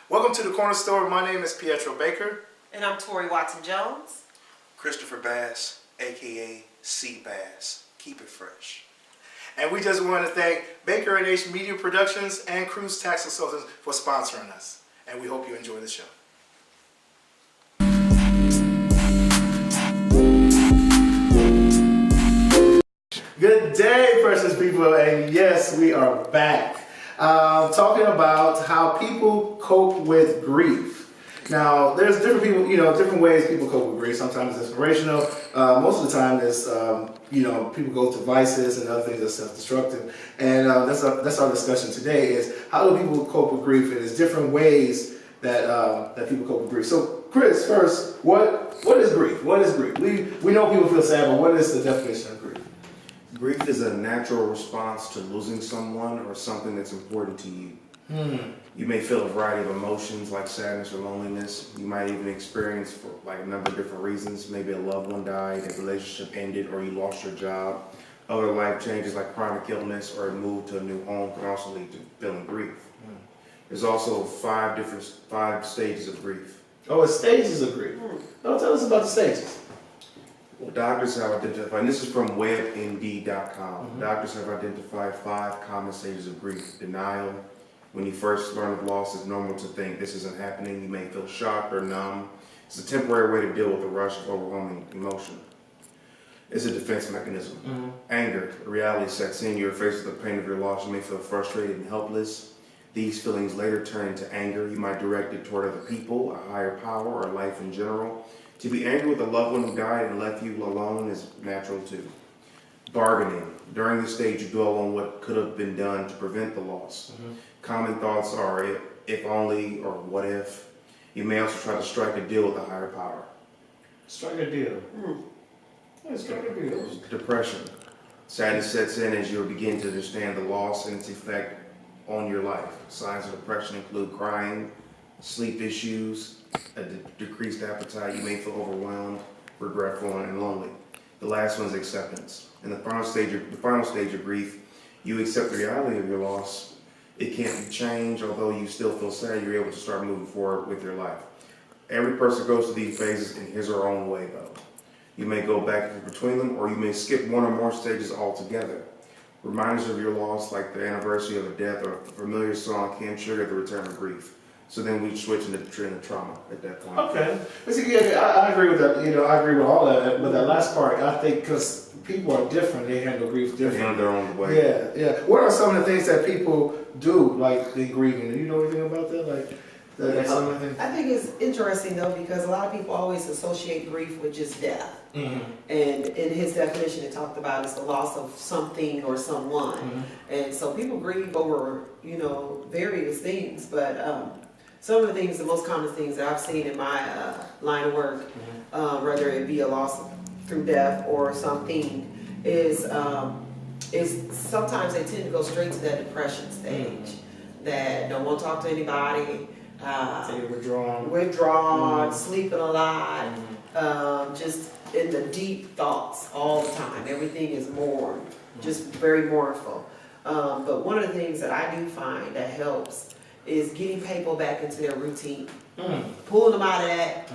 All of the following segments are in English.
Welcome to the Corner Store. My name is Pietro Baker. And I'm Tori Watson-Jones. Christopher Bass, aka C Bass. Keep it fresh. And we just want to thank Baker and H Media Productions and Cruise Tax Consultants for sponsoring us. And we hope you enjoy the show. Good day, precious people. And yes, we are back. Talking about how people cope with grief. Now, there's different people, different ways people cope with grief. Sometimes it's inspirational. Most of the time, it's, people go to vices and other things that are self-destructive. And that's our discussion today is how do people cope with grief? And there's different ways that people cope with grief. So, Chris, first, what is grief? What is grief? We know people feel sad, but what is the definition of grief? Grief is a natural response to losing someone or something that's important to you. You may feel a variety of emotions like sadness or loneliness. You might even experience for like a number of different reasons. Maybe a loved one died, a relationship ended, or you lost your job. Other life changes like chronic illness or a move to a new home can also lead to feeling grief. There's also five stages of grief. Oh, it's stages of grief. Tell us about the stages. Well, doctors have identified, and this is from WebMD.com. Doctors have identified 5 common stages of grief. Denial. When you first learn of loss, it's normal to think this isn't happening. You may feel shocked or numb. It's a temporary way to deal with the rush of overwhelming emotion. It's a defense mechanism. Anger. Reality sets in. You're faced with the pain of your loss. You may feel frustrated and helpless. These feelings later turn into anger. You might direct it toward other people, a higher power, or life in general. To be angry with a loved one who died and left you alone is natural too. Bargaining. During this stage, you dwell on what could have been done to prevent the loss. Common thoughts are if only or what if. You may also try to strike a deal with a higher power. Strike a deal. Strike a deal. Depression. Sadness sets in as you begin to understand the loss and its effect on your life. Signs of depression include crying, sleep issues, a decreased appetite. You may feel overwhelmed, regretful, and lonely. The last one is acceptance. In the final stage of grief, you accept the reality of your loss. It can't be changed. Although you still feel sad, you're able to start moving forward with your life. Every person goes through these phases in his or her own way, though. You may go back and forth between them, or you may skip one or more stages altogether. Reminders of your loss, like the anniversary of a death or a familiar song, can trigger the return of grief. So then we switch into trauma at that point. Okay. But see, yeah, I agree with that. I agree with all that. But that last part, I think, because people are different, they handle grief differently. They handle their own way. Yeah. What are some of the things that people do, like in grieving? Do you know anything about that? Some of the things? I think it's interesting though because a lot of people always associate grief with just death. And in his definition, it talked about it's the loss of something or someone. And so people grieve over, various things. But some of the things, the most common things that I've seen in my line of work, whether it be a loss through death or something, is sometimes they tend to go straight to that depression stage, that don't want to talk to anybody, withdrawn, sleeping a lot, just in the deep thoughts all the time. Everything is mourned, just very mournful. But one of the things that I do find that helps is getting people back into their routine, pulling them out of that.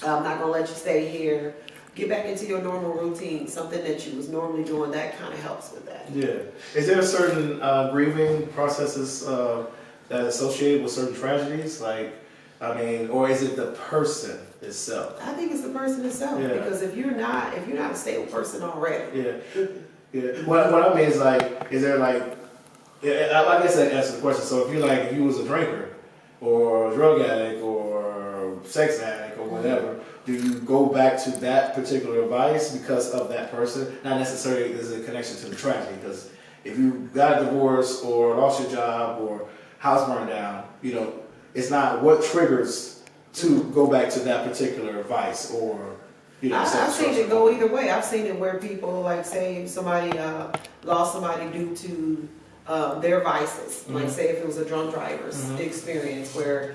I'm not gonna let you stay here. Get back into your normal routine, something that you was normally doing. That kind of helps with that. Yeah. Is there certain grieving processes that are associated with certain tragedies? Or is it the person itself? I think it's the person itself, because if you're not a stable person already. Yeah. What I mean is is there I guess that answers the question. So if you was a drinker or a drug addict or sex addict or whatever, do you go back to that particular vice because of that person? Not necessarily is a connection to the tragedy, because if you got a divorce or lost your job or house burned down, it's not what triggers to go back to that particular vice or. I've seen it go either way. I've seen it where people, say somebody lost somebody due to their vices. Like Mhm. say if it was a drunk driver's Mhm. experience where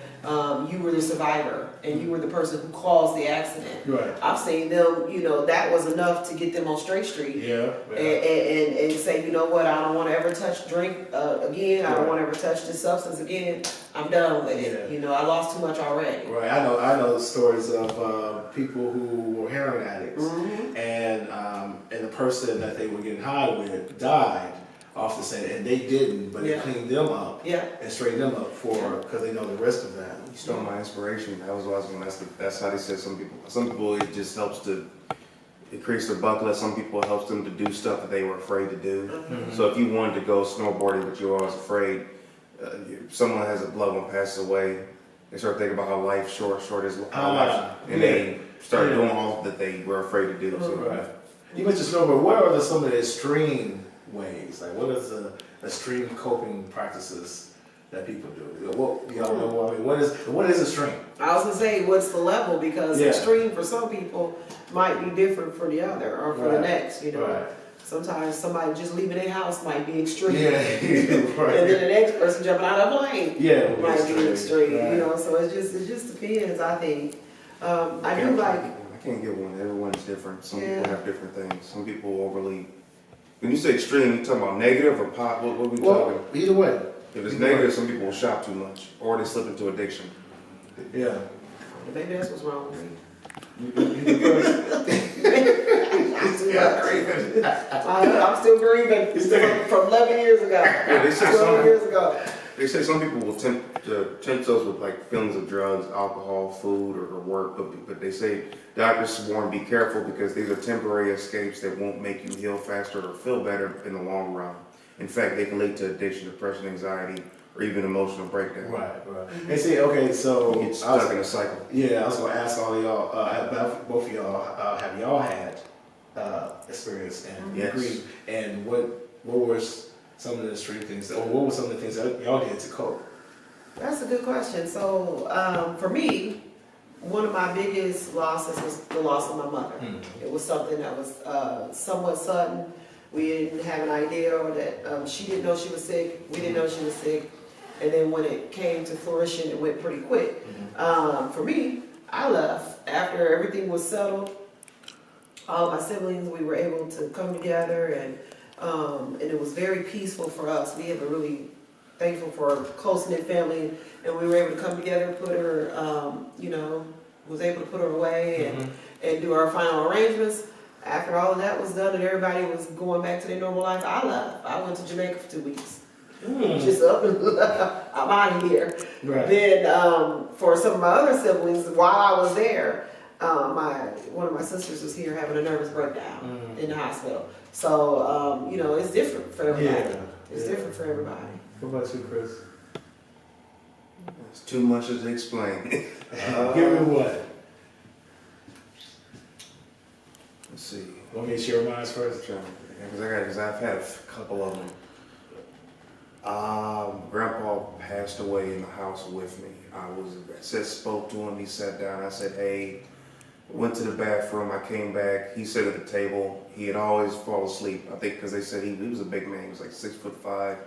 you were the survivor and you were the person who caused the accident. Right. I've seen them, that was enough to get them on Straight Street Yeah. and say, you know what, I don't want to ever touch drink again. I don't Right. want to ever touch this substance again. I'm done with it. Yeah. I lost too much already. Right. I know stories of people who were heroin addicts, Mhm. and the person that they were getting high with died off the scene, and they didn't, but Yeah. they cleaned them up Yeah. and straightened them up because they know the rest of that. You stole my inspiration. That was what I was going to ask. That's how they said some people it just helps to increase their bucket list. Some people it helps them to do stuff that they were afraid to do. Mhm. So if you wanted to go snowboarding but you were always afraid, if someone has a loved one passes away, they start thinking about how life short is, how life, and they start Yeah. doing all that they were afraid to do. So Right. You mentioned snowboard. What are some of the extreme ways? Like, what is the extreme coping practices that people do? What y'all know? I mean, what is extreme? I was gonna say, what's the level? Because Yeah. extreme for some people might be different for the other or for the Right. next. Right. Sometimes somebody just leaving their house might be extreme. Yeah. Right. And then the next person jumping out of a plane Yeah. might be extreme. Right. So it just depends. I think. I do like. I can't get one. Everyone's different. Some Yeah. people have different things. Some people overly. When you say extreme, you talking about negative or pop? What we talking? Well, either way. If it's negative, some people will shop too much, or they slip into addiction. Yeah. Maybe that's what's wrong with me. You I'm still grieving from 11 years ago. Yeah, they say 12 years ago. They say some people will tempt themselves with like feelings of drugs, alcohol, food, or work, but they say doctors warn be careful because these are temporary escapes that won't make you heal faster or feel better in the long run. In fact, they can lead to addiction, depression, anxiety, or even emotional breakdown. Right. And see, okay, so You get stuck in a cycle. yeah, I was gonna ask all of y'all, both of y'all, have y'all had experience and Yes. grief, and what was some of the extreme things, or what were some of the things that y'all did to cope? That's a good question. So for me, one of my biggest losses was the loss of my mother. It was something that was somewhat sudden. We didn't have an idea, or that she didn't know she was sick. We didn't know she was sick. And then when it came to fruition, it went pretty quick. For me, I left after everything was settled. All my siblings, we were able to come together, and it was very peaceful for us. We have a really thankful for a close-knit family, and we were able to come together, put her, was able to put her away and do our final arrangements. After all of that was done and everybody was going back to their normal life, I left. I went to Jamaica for 2 weeks. Just up and I'm out of here. Right. Then for some of my other siblings, while I was there, one of my sisters was here having a nervous breakdown in the hospital. So it's different for everybody. It's different for everybody. What about you, Chris? It's too much to explain. Give me one. Let's see. Want me to share mine first? Because I've had a couple of them. Grandpa passed away in the house with me. Spoke to him. He sat down. I said, "Hey." Went to the bathroom. I came back. He sat at the table. He had always fall asleep. I think because they said he was a big man. He was like 6'5",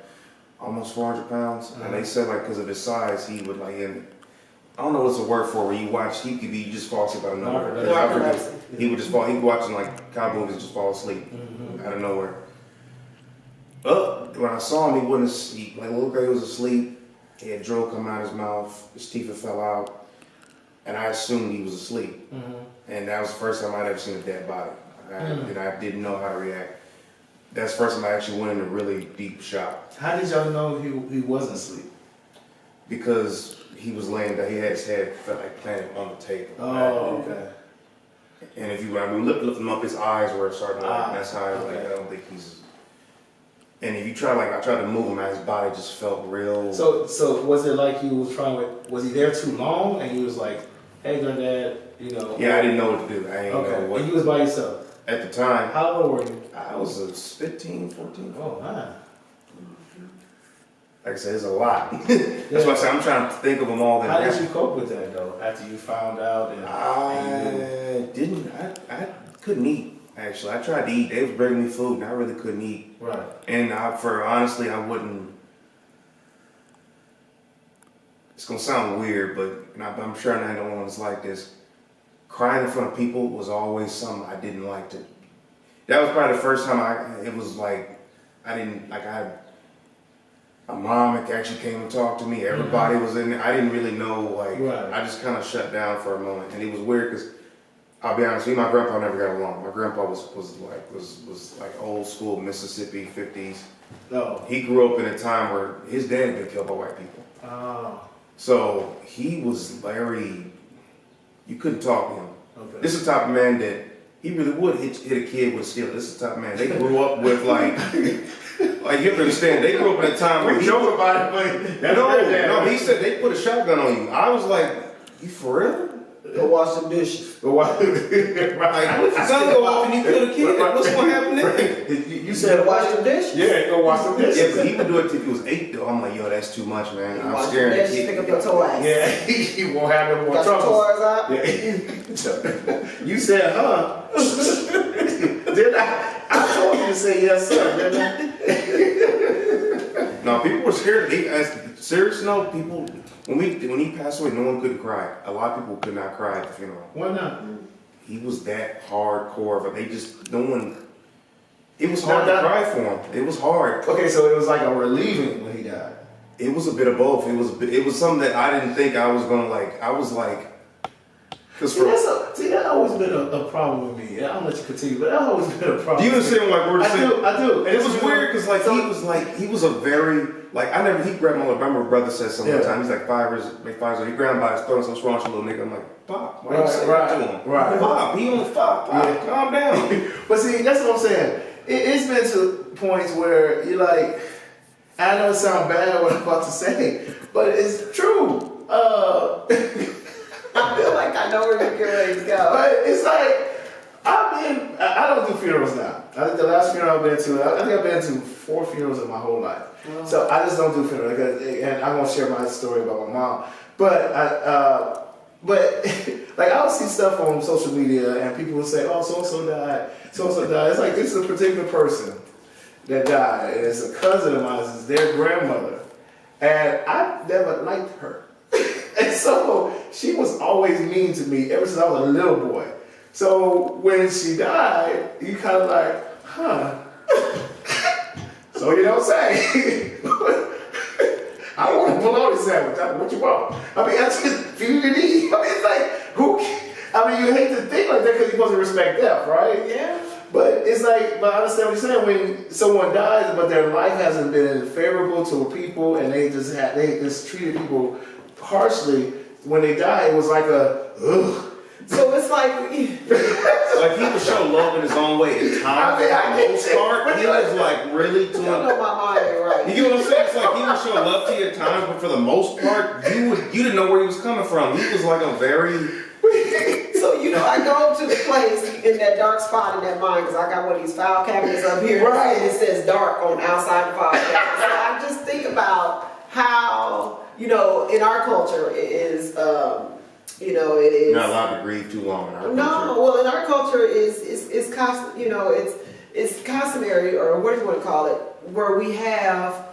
almost 400 pounds. And they said like because of his size, he would like him. I don't know what's the word for where you watch. He could be you just fall asleep out of nowhere. Narcolepsy. He would just fall. He'd be watching like cowboy movies, just fall asleep out of nowhere. When I saw him, he wouldn't. Like little guy was asleep. He had drool coming out of his mouth. His teeth had fell out, and I assumed he was asleep. And that was the first time I'd ever seen a dead body. I didn't know how to react. That's the first time I actually went into really deep shock. How did y'all know he wasn't asleep? Because he was laying there. He had his head felt like planted on the table. Oh, okay. And if you, lift him up, his eyes were starting to like, that's how I was like, I don't think he's. And if you try, I tried to move him, and his body just felt real. So was it like he was was he there too long, and he was like, "Hey, granddad, Yeah, I didn't know what to do. I ain't know what. And you was by yourself. At the time, How old were you? I was 15, 14. Oh man. Like I said, it's a lot. That's why I say I'm trying to think of them all. How did you cope with that though? After you found out, and I couldn't eat. actually. I tried to eat. They was bringing me food, and I really couldn't eat. Right. And honestly, I wouldn't. It's gonna sound weird, but I'm sure I'm not the only one that's like this. Crying in front of people was always something I didn't like to. That was probably the first time it was like, I didn't, like I had, my mom actually came and talked to me. Everybody was in there. I didn't really know, like, Right. I just kind of shut down for a moment. And it was weird because, I'll be honest with you, my grandpa never got along. My grandpa was like old school Mississippi 50s. No. He grew up in a time where his dad had been killed by white people. Oh. So he was very, you couldn't talk to him. Okay. This is the type of man that he really would hit a kid with steel. This is the type of man they grew up with, like you have to understand, they grew up in a time where We joke about it, but no, he said they put a shotgun on you. I was like, you for real? Go wash some dishes. But why? Like, what if the gun go off and you kill a kid? What's gonna happen then? You said Wash some dishes. Yeah, go wash some dishes. Yeah, but he would do it if he was 8 though. I'm like, yo, that's too much, man. I'm Wash some scared the dishes, kid. pick up your toys. Yeah, he won't have no more Got your trouble. toys out? Yeah. You said, huh? Did I told you to say yes, sir, didn't I? No, people were scared. Serious, no, people. When he passed away, no one couldn't cry. A lot of people could not cry at the funeral. Why not? He was that hardcore, but no one. It was hard to cry for him. It was hard. Okay, so it was like a relieving when he died. It was a bit of both. It was something that I didn't think I was gonna like. I was like, because See, that's always been a problem with me. I'll let you continue, but that's always been a problem. do you understand like we're saying? I do. And it was weird because he was a very he grabbed my brother said something one time. He's like 5 years old. He grabbed him by his throat and said, "What's wrong with you, little nigga?" I'm like, "Pop, why you say that to him? Right. Pop, he only 5. Pop, Yeah. calm down." But see, that's what I'm saying. It's been to points where you're like, I know it sounds bad what I'm about to say, but it's true. I feel like I know where you're getting ready to go. But it's like, I don't do funerals now. I think the last funeral I've been to, I think I've been to 4 funerals in my whole life. Oh. So I just don't do funerals, and I won't share my story about my mom. But like I'll see stuff on social media, and people will say, "Oh, so and so died. So and so died." It's like this is a particular person that died, and it's a cousin of mine. It's their grandmother, and I never liked her, and so she was always mean to me ever since I was a little boy. So when she died, you kind of like, huh? So you don't say. I want a bologna sandwich. What you want? I mean, that's just feed and eat. I mean, it's like, you hate to think like that because you're supposed to respect death, right? Yeah. But it's like, but I understand what you're saying. When someone dies, but their life hasn't been favorable to people, and they just treated people harshly. When they died, it was like a, ugh. So it's like, Like he would show love in his own way at times. I mean, I for the get most you. part, he was like really I doing. know my mind ain't right. You get what I'm saying? It's like he would show love to you at times, but for the most part, you didn't know where he was coming from. He was like a very. So, I go to the place in that dark spot in that mind because I got one of these file cabinets up here. Right. And it says dark on outside the file cabinet. So I just think about how, in our culture it is, it is. Not allowed to grieve too long in our No, culture. well, in our culture it's customary, or what do you want to call it, where we have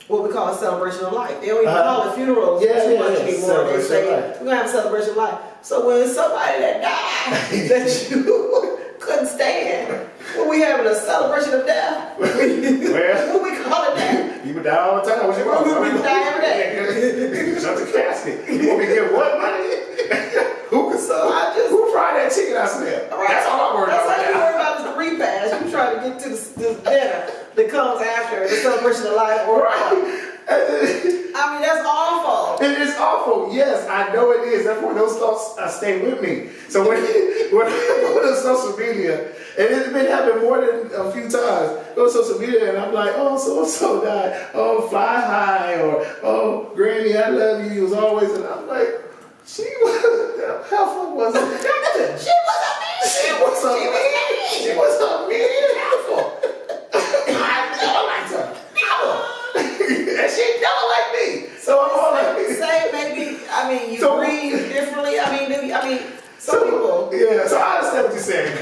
what we call a celebration of life. They don't even call it funerals too much anymore. They say we're gonna have a celebration of life. So when somebody that died that you couldn't stand, when we having a celebration of death, what we call it that? People die all the time. What you want? People die every day. Shut the casket. You want me to get what money? Who fried that chicken I smell? Right. That's all I'm worried about. That's all you now. worry about is the repast. You try to get to this dinner that comes after the celebration of life. Or I mean, that's awful. It is awful. Yes, I know it is. That's why those thoughts stay with me. So when I go to social media, and it's been happening more than a few times, go to social media and I'm like, oh, so-and-so died. Oh, fly high. Or, oh, Granny, I love you. You was always, and I'm like, she was, how far was it? She was a mean asshole. I never liked her. Never. And she never liked me. So I'm all like, you breathe differently. Some people. Yeah, so I understand what you're saying.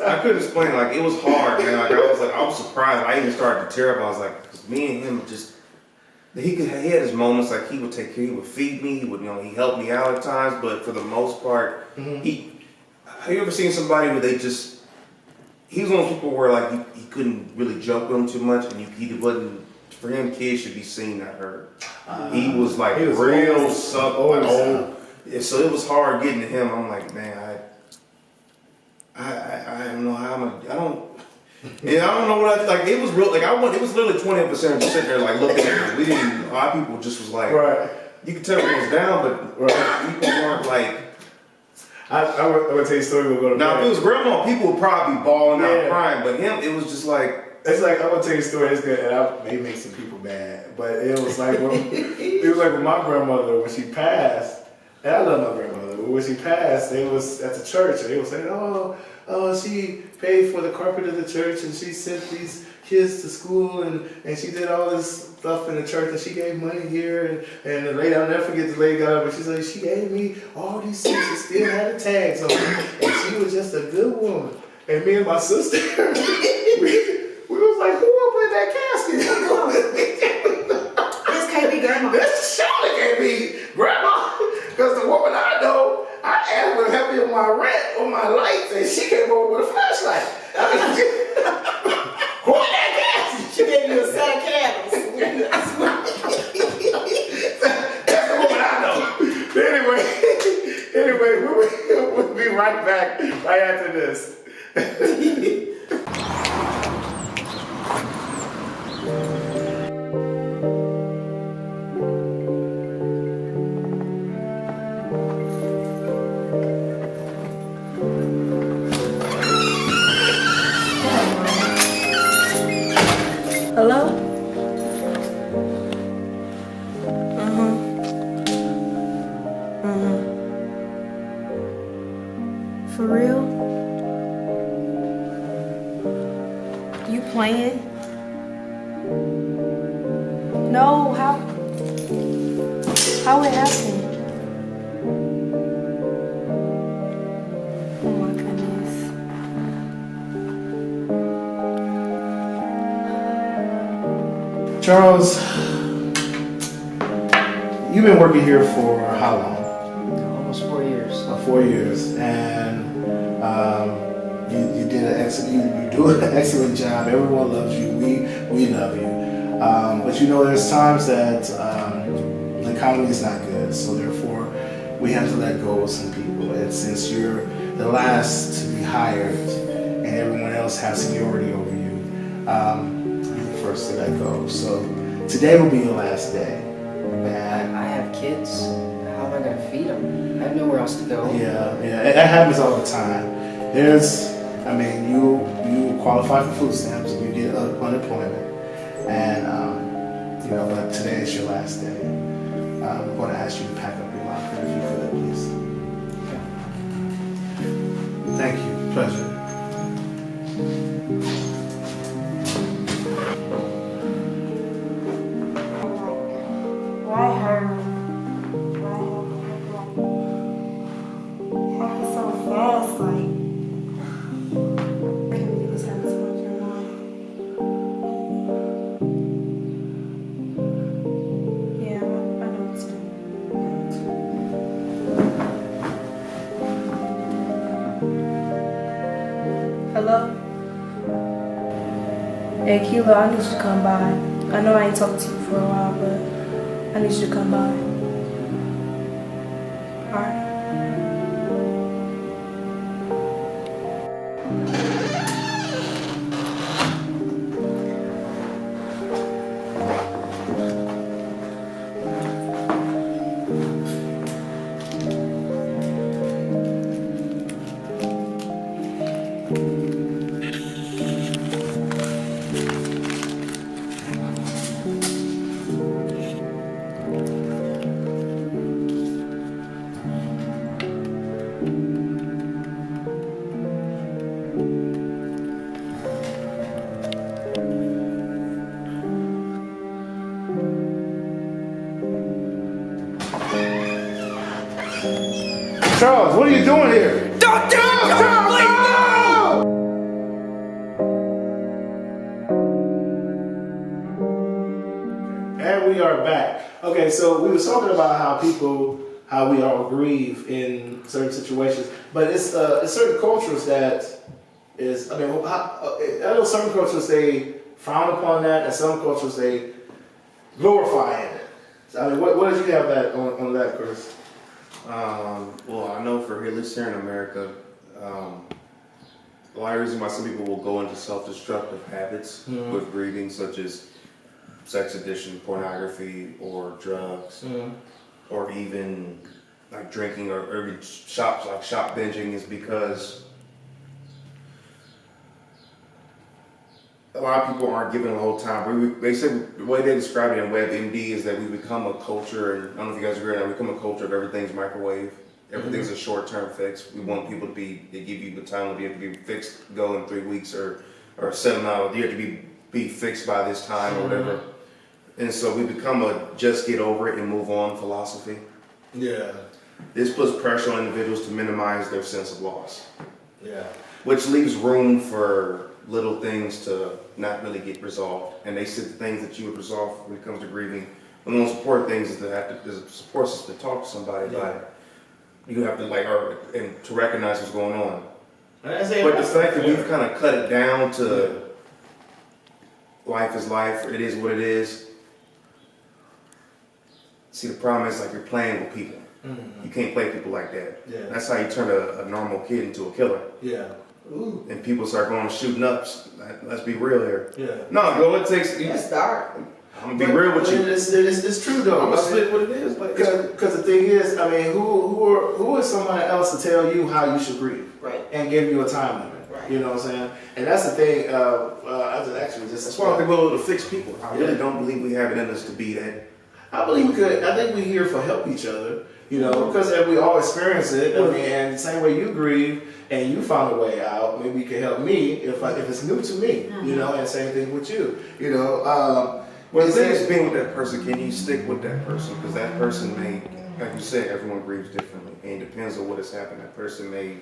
I couldn't explain. Like it was hard, man. Like I was surprised. I even started to tear up. I was like, 'cause me and him just. He had his moments. Like he would take care. He would feed me. He would, he helped me out at times. But for the most part, have you ever seen somebody where they just? He was one of those people where like he couldn't really joke with him too much, and he wasn't. For him, kids should be seen, not heard. He was like real subtle. Yeah, so it was hard getting to him. I'm like, man, I don't know how I don't. Yeah, I don't know what like. It was real. Like it was literally 20% just sitting there like looking at me. We didn't. A lot of people just was like, Right. You could tell it was down, but people weren't like. I'm gonna tell you a story. We'll go to Now, bed. if it was grandma, people would probably be bawling out, Yeah. crying. But him, it was just like. It's like I'm gonna tell you a story. It's good, and I may make some people mad, but it was like when my grandmother when she passed, and I love my grandmother. But when she passed, they was at the church, and they was saying, "Oh, she paid for the carpet of the church, and she sent these kids to school, and she did all this stuff in the church, and she gave money here, and the lady, I'll never forget the lady got up, and she said she gave me all these things, and still had the tags on, and she was just a good woman." And me and my sister. We was like, who opened that casket? This can't be grandma. This surely can't be grandma. Because the woman I know, I asked her to help me with my rent, on my lights, and she came over with a flashlight. I mean, who in that casket? She gave you a set of candles. That's the woman I know. But anyway, we'll be right back right after this. Hello? For real? You playing? No, how it happened? Oh my goodness. Charles, you've been working here for how long? Almost 4 years. 4 years, and you did an excellent. You do an excellent job. Everyone loves you. We love you. But there's times that the economy is not good, so therefore we have to let go of some people. And since you're the last to be hired, and everyone else has seniority over you, you're the first to let go. So today will be your last day. And I have kids. How am I going to feed them? I have nowhere else to go. yeah, that happens all the time. You qualify for food stamps, you get unemployment, and but today is your last day. I'm going to ask you to pack up your locker if you could, please. Thank you. Pleasure. Why her? Why happened so fast? Like, I can't believe this happened so much in my life. Yeah, I know it's Hello? Hey, Kilo, I need you to come by. I know I ain't talked to you for a while, but I need you to come by. Alright. Charles, what are you doing here? Don't do it! Charles, no! Okay, so we were talking about how we all grieve in certain situations, but it's certain cultures that is, I know certain cultures they frown upon that, and some cultures they glorify it. So, I mean, what did you have that on that, Chris? Well, I know for at least here in America, a lot of reasons why some people will go into self-destructive habits with grieving, such as sex addiction, pornography, or drugs, or even like drinking or shop binging, is because a lot of people aren't given the whole time. They said the way they describe it in WebMD is that we become a culture, and I don't know if you guys agree on that, we become a culture of everything's microwave. Everything's a short-term fix. We want people they give you the time to be fixed, go in 3 weeks or a certain amount. You have to be fixed by this time or whatever. And so we become a just get over it and move on philosophy. Yeah. This puts pressure on individuals to minimize their sense of loss. Yeah. Which leaves room for little things to not really get resolved. And they said the things that you would resolve when it comes to grieving, one of the most important things is to have there's a support system to talk to somebody about it. You have to and to recognize what's going on. But the fact that we've kind of cut it down to life is life, it is what it is. See, the problem is like you're playing with people. You can't play people like that. Yeah. That's how you turn a normal kid into a killer. Yeah. Ooh. And people start going shooting up. Let's be real here. Yeah. No, girl, it takes. That's dark. I'm gonna be real with you. It's true though. I'm gonna split what it is. Because the thing is, I mean, who is someone else to tell you how you should grieve, Right. and give you a time limit? Right. You know what I'm saying? And that's the thing. I just actually just. That's why people are able to fix people. I really don't believe we have it in us to be that. I believe we could. I think we're here for help each other. You know, because if we all experience it. I mean, and the same way you grieve and you found a way out, maybe you can help me if it's new to me. You know, and same thing with you. You know. Well, the thing is, being with that person, can you stick with that person? Because that person may, like you said, everyone grieves differently, and it depends on what has happened. That person may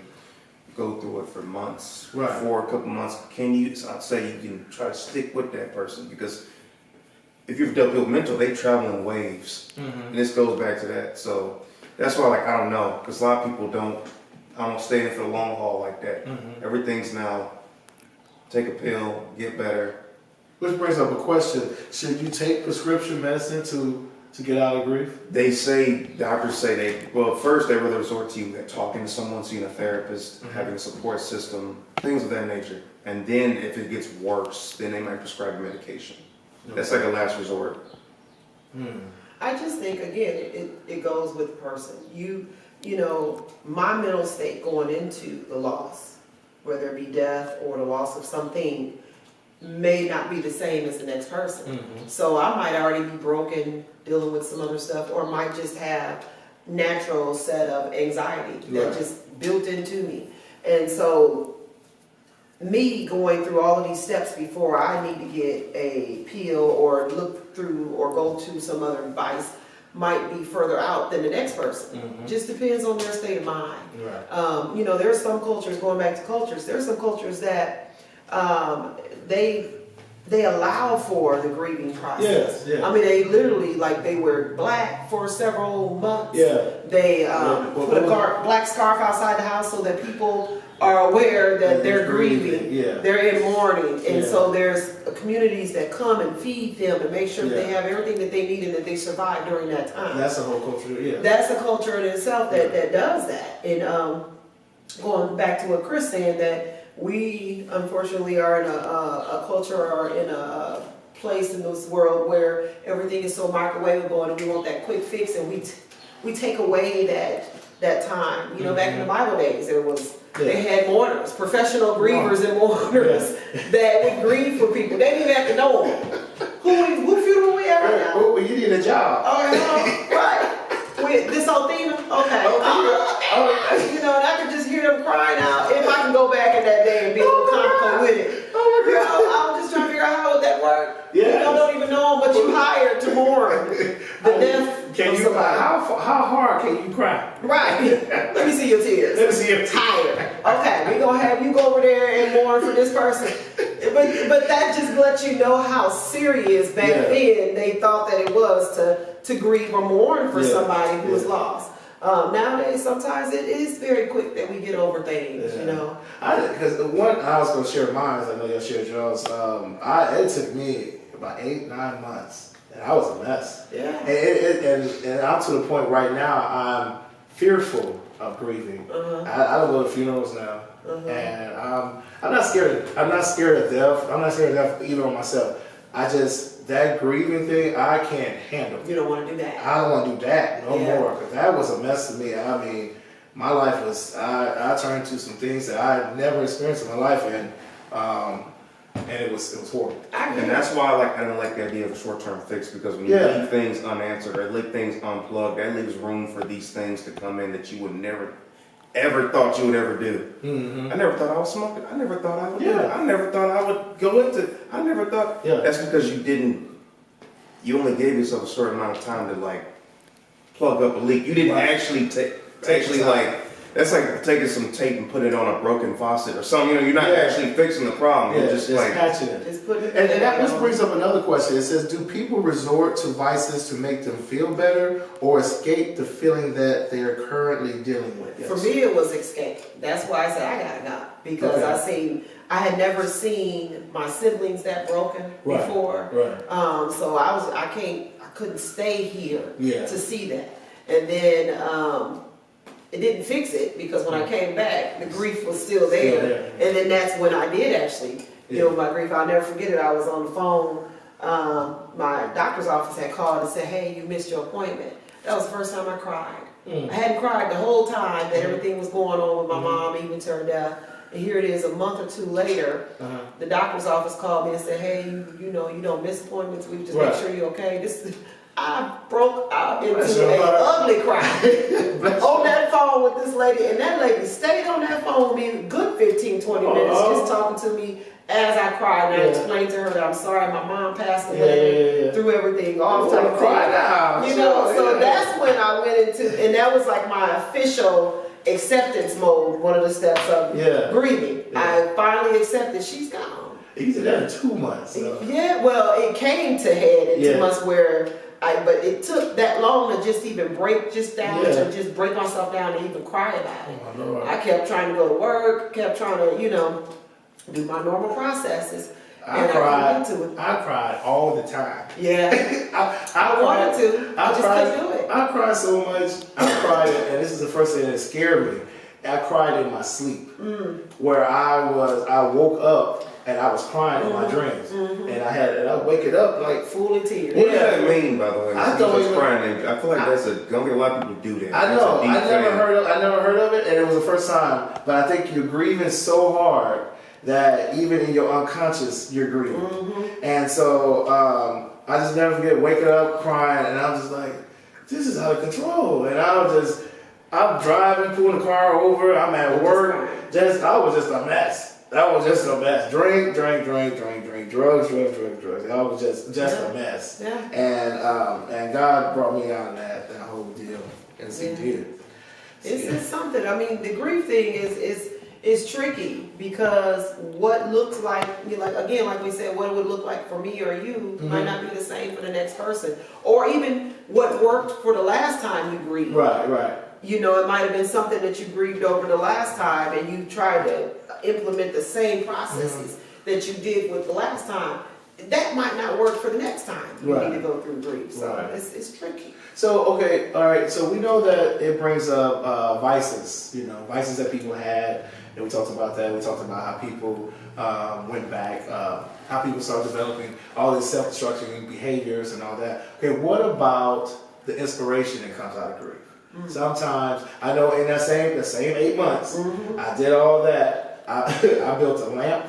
go through it for months, Right. for a couple months. I'd say you can try to stick with that person, because if you've dealt with mental, they travel in waves, and this goes back to that. So that's why, I don't know, because a lot of people don't stay in for the long haul like that. Everything's now take a pill, get better. Which brings up a question: should you take prescription medicine to get out of grief? Doctors say first they would resort to you talking to someone, seeing a therapist, having a support system, things of that nature. And then if it gets worse, then they might prescribe a medication. That's like a last resort. I just think again, it goes with the person. You know, my mental state going into the loss, whether it be death or the loss of something, may not be the same as the next person. So I might already be broken, dealing with some other stuff, or might just have natural set of anxiety that just built into me. And so me going through all of these steps before I need to get a pill or look through or go to some other advice might be further out than the next person. Just depends on their state of mind. Right. You know, there are some cultures, going back to cultures, there are some cultures that they allow for the grieving process. Yes, yeah. I mean, they literally, they wear black for several months. Yeah. They put a black scarf outside the house so that people are aware that they're grieving. Yeah. They're in mourning. And Yeah. so there's communities that come and feed them and make sure that they Yeah. have everything that they need and that they survive during that time. That's a whole culture. Yeah. That's a culture in itself that does that. And going back to what Chris said, that we unfortunately are in a culture or in a place in this world where everything is so microwavable and we want that quick fix, and we take away that time. You know, back in the Bible days, they had mourners, professional grievers and mourners that would grieve for people. They didn't even have to know them. Who funeral we at right now? Oh, you need a job. Oh, right. With this old theme? Okay. You know, and I could just hear them crying out. If I can go back in that day and be a little comical with it. Oh my God. I was just trying to figure out how would that work. Yeah. You don't even know them, but you hired to mourn the death Can of you? somebody. How hard can you cry? Right. Let me see your tears. Let me see your Tired. Okay, we're gonna have you go over there and mourn for this person. But that just lets you know how serious back Yeah. then they thought that it was to grieve or mourn for Yeah. somebody who was Yeah. lost. Nowadays, sometimes it is very quick that we get over things, you know. Because the one I was gonna share mine, I know y'all shared yours. It took me about 8-9 months, and I was a mess. Yeah. And I'm to the point right now. I'm fearful of grieving. I don't go to funerals now, and I'm not scared. I'm not scared of death. I'm not scared of death even on myself. That grieving thing, I can't handle. You don't want to do that. I don't want to do that no Yeah. more, because that was a mess to me. I mean, my life was, I turned to some things that I had never experienced in my life, and it was horrible. And that's why I don't like the idea of a short-term fix, because when you Yeah. leave things unanswered or leave things unplugged, that leaves room for these things to come in that you would never, ever thought you would ever do. Mm-hmm. I never thought I was smoking. I never thought I would do Yeah. it. I never thought I would go into. I never thought. Yeah. That's because you only gave yourself a certain amount of time to plug up a leak. You didn't Right. actually Take your time. that's like taking some tape and putting it on a broken faucet or something. You're not Yeah. actually fixing the problem. Yeah, You're just patching it. Just put it And that just brings up another question. It says, do people resort to vices to make them feel better or escape the feeling that they're currently dealing with? For me, it was escape. That's why I said I gotta go, because Okay. I had never seen my siblings that broken Right, before. right. So I couldn't stay here Yeah. to see that. And then it didn't fix it, because when I came back, the grief was still there. there. And then that's when I did actually Yeah. deal with my grief. I'll never forget it. I was on the phone. My doctor's office had called and said, "Hey, you missed your appointment." That was the first time I cried. I hadn't cried the whole time that everything was going on with my mom, even to her death. And here it is, a month or two later, the doctor's office called me and said, "Hey, you know, you don't miss appointments. We just Right. make sure you're okay." I broke out Bless into your an heart. ugly cry Bless on that phone with this lady. And that lady stayed on that phone with me a good 15, 20 minutes, just talking to me as I cried. And I Yeah. explained to her that I'm sorry, my mom passed Yeah, away, yeah. threw everything off. Don't type of cry thing. now. You know, Sure, so yeah. that's when I went into, and that was like my official acceptance mode, one of the steps of Yeah. grieving. Yeah. I finally accepted she's gone. You did that in 2 months. So. Yeah, well, it came to head in 2 Yeah. months where but it took that long to just even break down, Yeah. to just break myself down and even cry about it. Oh, my Lord. I kept trying to go to work, kept trying to, do my normal processes. and I couldn't get to it. I cried all the time. Yeah. I wanted to. I just couldn't do it. I cried so much. I cried, and this is the first thing that scared me. I cried in my sleep, where I woke up and I was crying in my dreams, and I wake it up like. Full of tears. What does that mean, by the way? I don't Jesus even- crying. I feel like don't think a lot of people do that. I That's know. a deep I never thing. heard of it, and it was the first time. But I think you're grieving so hard that even in your unconscious, you're grieving. And so I just never forget waking up crying, and I'm just like, this is out of control. And I'm driving, pulling the car over. I'm at work. I was just a mess. That was just a mess. Drink, drugs. I was just a mess. Yeah. And God brought me out of that whole deal, and He Yeah. did. It's something. I mean, the grief thing is tricky, because what looks like we said, what it would look like for me or you might not be the same for the next person, or even what worked for the last time you grieved. Right. It might have been something that you grieved over the last time, and you tried to implement the same processes that you did with the last time. That might not work for the next time you Right. need to go through grief. So Right. it's tricky. So, okay, all right. So we know that it brings up vices, vices that people had. And we talked about that. We talked about how people went back, how people started developing all these self-destructing behaviors and all that. Okay, what about the inspiration that comes out of grief? Sometimes, I know in the same 8 months, I did all that. I built a lamp.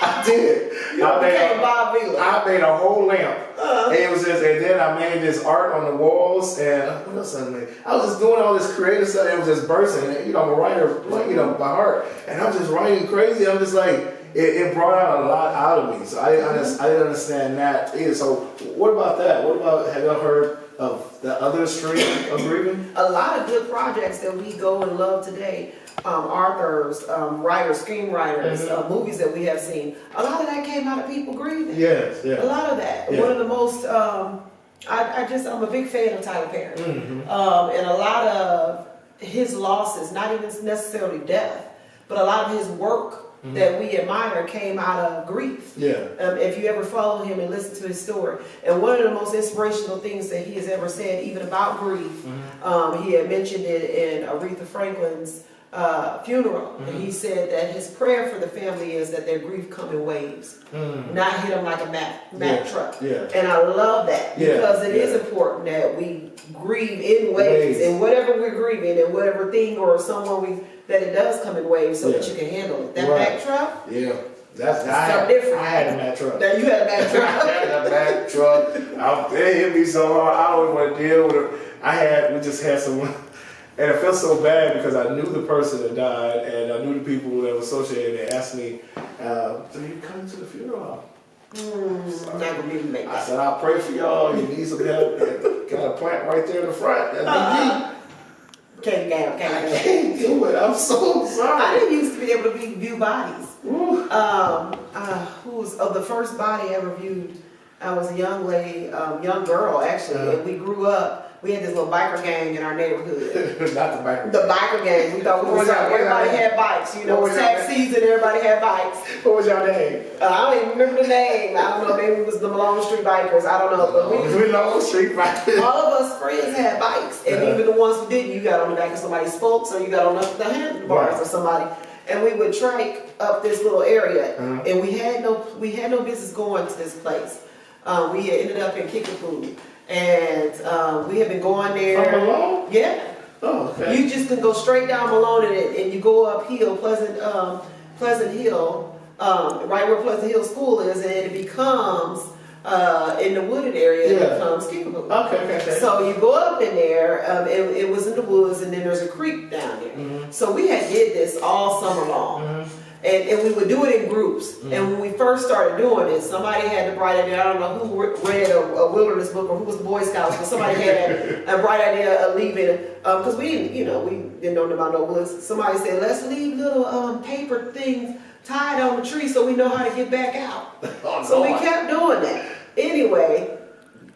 I did. I made a whole lamp. And it was just, and then I made this art on the walls, and what else I made? I was just doing all this creative stuff. It was just bursting. I'm a writer, by heart, and I'm just writing crazy. I'm just like, it brought out a lot out of me. So I didn't understand that either. So what about that? What about, have y'all heard of the other stream of grieving? A lot of good projects that we go and love today, authors, writers, screenwriters, movies that we have seen, a lot of that came out of people grieving. Yes, A yeah. lot of that. Yeah. One of the most, I'm a big fan of Tyler Perry. Mm-hmm. And a lot of his losses, not even necessarily death, but a lot of his work that we admire came out of grief. Yeah. If you ever follow him and listen to his story. And one of the most inspirational things that he has ever said, even about grief, he had mentioned it in Aretha Franklin's funeral. And he said that his prayer for the family is that their grief come in waves, not hit them like a Mack truck. Yeah. And I love that Yeah, because it is yeah. important that we grieve in waves, and whatever we're grieving, and whatever thing or someone that it does come in waves, so that Yeah. you can handle it. That Right. Mack truck, Yeah. Something different. I had a Mack truck. that you had a Mack I truck. had a Mack truck. It hit me so hard. I don't want to deal with it. We just had someone, and it felt so bad because I knew the person that died, and I knew the people that were associated. They asked me, "So you coming to the funeral?" I'm not gonna be able to make I that. said, "I'll pray for y'all. You need some help." Got a plant right there in the front. That's me. Can't I get can't do it. I'm so I sorry. didn't used to be able to view bodies. Woo. The first body I ever viewed, I was a young lady, young girl actually, and we grew up. We had this little biker gang in our neighborhood. Not the back. The biker gang. We thought we What was was that? everybody What was had bikes. You know, What was tax that? season, everybody had bikes. What was your name? I don't even remember the name. I don't know. Maybe it was the Malone Street Bikers. I don't know. But We Long Street Bikers. all of us friends had bikes, and even the ones who didn't, you got on the back of somebody's spokes, or you got on the handlebars of somebody. And we would trike up this little area, and we had no business going to this place. We had ended up in Kickapoo, and we had been going there. From Malone? Yeah. Oh, okay. You just can go straight down Malone and you go uphill, Pleasant Hill, right where Pleasant Hill School is, and it becomes in the wooded area. It Yeah. becomes Kickapoo. Okay. So you go up in there, it was in the woods, and then there's a creek down there. So we had did this all summer long. And we would do it in groups. And when we first started doing it, somebody had the bright idea, I don't know who read a wilderness book or who was the Boy Scouts, but somebody had a bright idea of leaving, because we didn't know about no woods. Somebody said, let's leave little paper things tied on the tree so we know how to get back out. So we kept doing that. Anyway,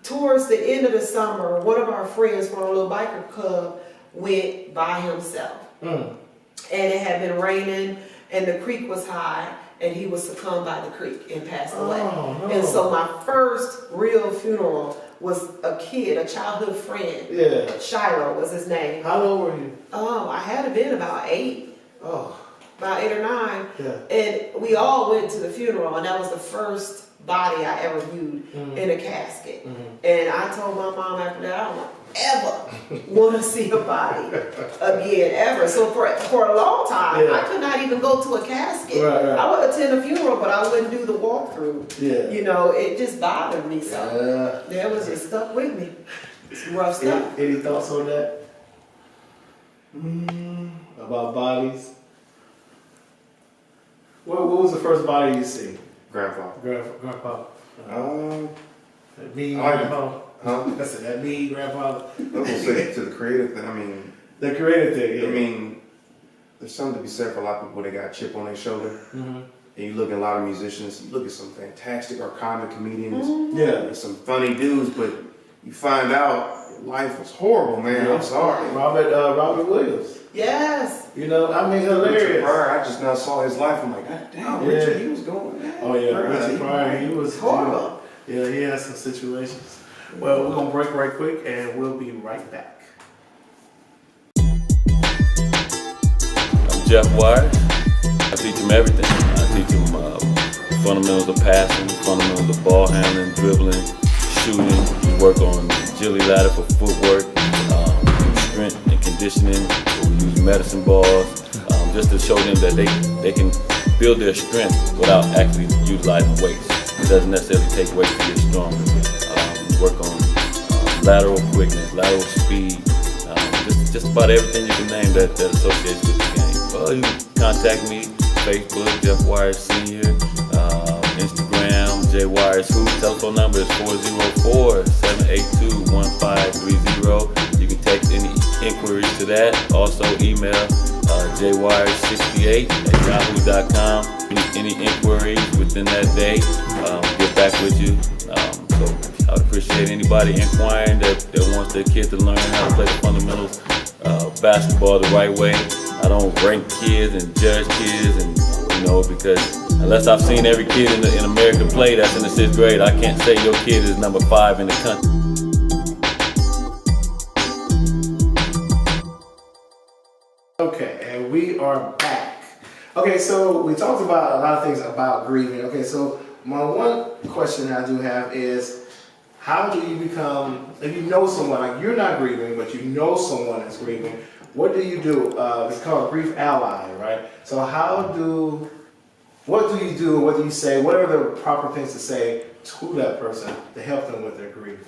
towards the end of the summer, one of our friends from our little biker club went by himself. And it had been raining, and the creek was high, and he was succumbed by the creek and passed away. Oh, no. And so my first real funeral was a kid, a childhood friend. Yeah. Shiloh was his name. How old were you? Oh, I had been about 8 Oh, or 9. yeah. And we all went to the funeral, and that was the first body I ever viewed in a casket. And I told my mom after that, I don't ever want to see a body again, ever. So for a long time, Yeah. I could not even go to a casket. Right. I would attend a funeral, but I wouldn't do the walkthrough. Yeah. You know, it just bothered me so. That was just stuck with me. It's rough stuff. Any thoughts on that? About bodies? What was the first body you see? Grandfather. Grandpa. That Me, I- grandpa. Huh? That's it. That me, grandfather. I will say to the creative thing. I mean, The creative thing. Yeah. I mean, there's something to be said for a lot of people that got a chip on their shoulder. Mhm. And you look at a lot of musicians, you look at some fantastic or comic comedians, Yeah. and some funny dudes, but you find out life was horrible, man. I'm sorry. Robert Williams. Yes. You know, I mean, Richard hilarious. Pryor, I just now saw his life. I'm like, God damn, Yeah. Richard, he was going down. Oh yeah, Right. Richard Pryor. He was Horrible. Yeah, he had some situations. Well, we're gonna break right quick, and we'll be right back. I'm Jeff Wire. I teach him everything. I teach him fundamentals of passing, fundamentals of ball handling, dribbling, shooting. We work on agility ladder for footwork, strength and conditioning. We use medicine balls just to show them that they can build their strength without actually utilizing weights. It doesn't necessarily take weights to get stronger. We work on lateral quickness, lateral speed, just about everything you can name that associates with the game. Well, you can contact me, Facebook, Jeff Wire Sr., Instagram, Jay Wires Hoop. Telephone number is 404-782-1530. You can text any inquiries to that. Also email jwires68@yahoo.com. Any inquiries within that day, get back with you. So I would appreciate anybody inquiring that wants their kid to learn how to play the fundamentals basketball the right way. I don't rank kids and judge kids, and because unless I've seen every kid in America play that's in the 6th grade, I can't say your kid is number 5 in the country. Okay, and we are back. Okay, so we talked about a lot of things about grieving. Okay, so my one question I do have is, how do you become, if you know someone, like you're not grieving, but you know someone that's grieving, what do you do? It's called Grief Ally, right? So what do you do, what do you say, what are the proper things to say to that person to help them with their grief?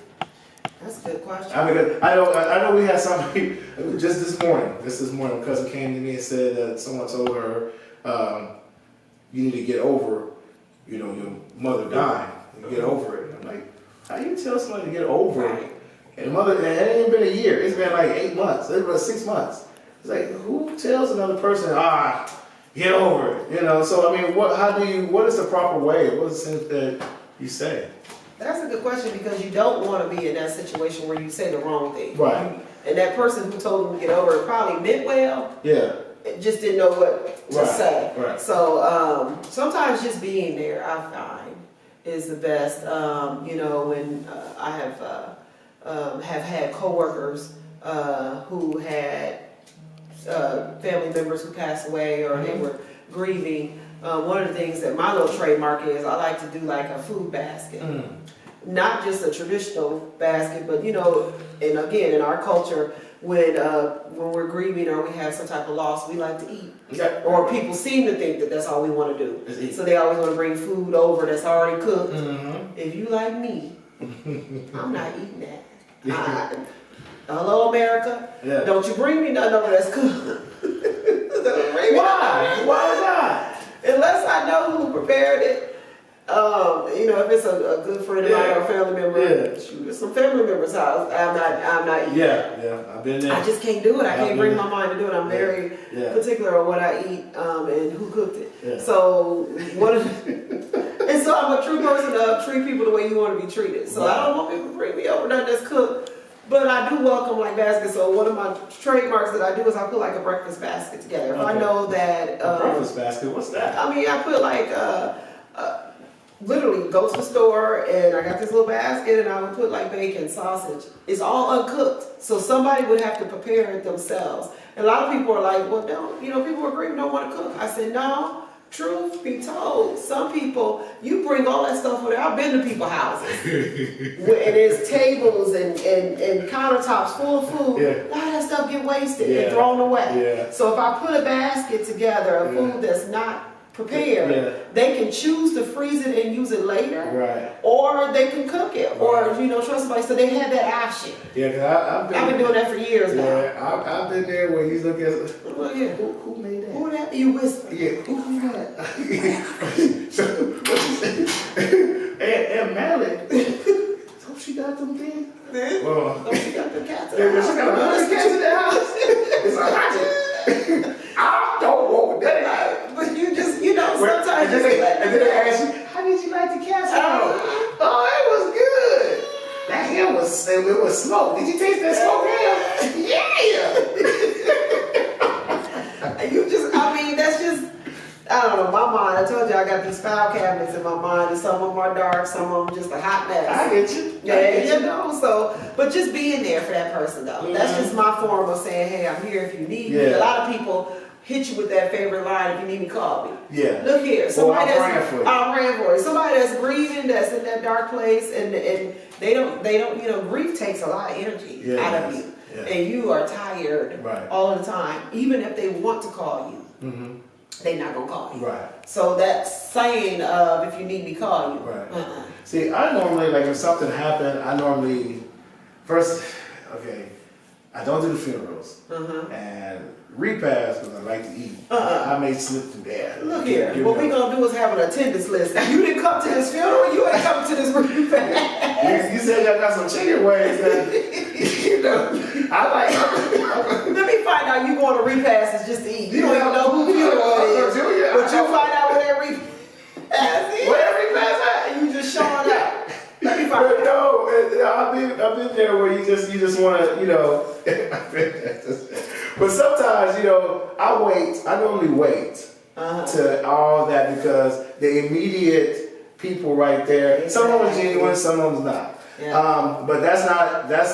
That's a good question. I mean, I know we had somebody just this morning, my cousin came to me and said that someone told her, you need to get over, your mother dying, and get over it. I'm like, how do you tell somebody to get over it? And it ain't been a year, it's been like 8 months, it's been 6 months. It's like, who tells another person, get over it? So I mean, what is the proper way? What is the sense that you say? That's a good question, because you don't want to be in that situation where you say the wrong thing. Right. And that person who told him to get over it probably meant well. Yeah. Just didn't know what to say. Right. So sometimes just being there, I find, is the best. When I have had coworkers who had family members who passed away, or they were grieving. One of the things that my little trademark is, I like to do like a food basket. Not just a traditional basket, but and again, in our culture, when we're grieving or we have some type of loss, we like to eat. Yeah. Or people seem to think that that's all we want to do. Is eat. So they always want to bring food over that's already cooked. If you like me, I'm not eating that. Hello, America. Yeah. Don't you bring me nothing over that's cooked. Why? Why not? Unless I know who prepared it. If it's a good friend of mine or a family member, shoot, it's some family member's house. I'm not eating. Yeah, I've been there. I just can't do it. I can't bring my mind to do it. I'm very particular on what I eat and who cooked it. Yeah. So and so I'm a true person to treat people the way you want to be treated. So I don't want people to bring me over nothing that's cooked. But I do welcome like baskets. So one of my trademarks that I do is I put like a breakfast basket together. If I know that a breakfast basket, what's that? I mean, I put like literally go to the store and I got this little basket and I would put like bacon, sausage. It's all uncooked. So somebody would have to prepare it themselves. And a lot of people are like, well, people are grieving, don't want to cook. I said, no, truth be told, some people, you bring all that stuff with it. I've been to people's houses. And there's tables and countertops full of food. A lot of that stuff get wasted and thrown away. So if I put a basket together of food that's not prepared, they can choose to freeze it and use it later, or they can cook it, or trust somebody. So they have that option. Yeah, cause I've been doing that for years now. I've been there where he's looking at. Well, yeah. Who made that? Who that? You whisper. Yeah, who made that? So and Madeline, so she got them things. Well, Oh, she got the cats. she got the cats in the house. It's like I don't want that. But sometimes and then they ask you, how did you like the cats? Oh, it was good. That ham was smoke. Did you taste that smoke ham? that's just, I don't know, my mind. I told you I got these file cabinets in my mind, and some of them are dark, some of them just a hot mess. I get you. But just being there for that person though. That's just my form of saying, hey, I'm here if you need me. A lot of people hit you with that favorite line, if you need me, call me. Yeah. Look here, I'm praying for you. I'm praying for you. Somebody that's grieving, that's in that dark place, and they don't, grief takes a lot of energy out of you. Yeah. And you are tired all the time. Even if they want to call you, they're not going to call you. Right. So that saying of, if you need me, call you. Right. See, I normally, like if something happened, I I don't do the funerals. And repast because I like to eat. I may slip through there. Look here, what we gonna do is have an attendance list. If you didn't come to this funeral, you ain't coming to this repast. You said y'all got some chicken wings that, you know, I like. Let me find out you going to repast is just to eat. You don't even know who funeral it is. But you find out where that repast is. Where repast at? And you just showing up. Let me find But out. no, I've been there where you just want to, you know. But sometimes, you know, I normally wait to all that because the immediate people right there, some of them are genuine, some of them not. Yeah. But that's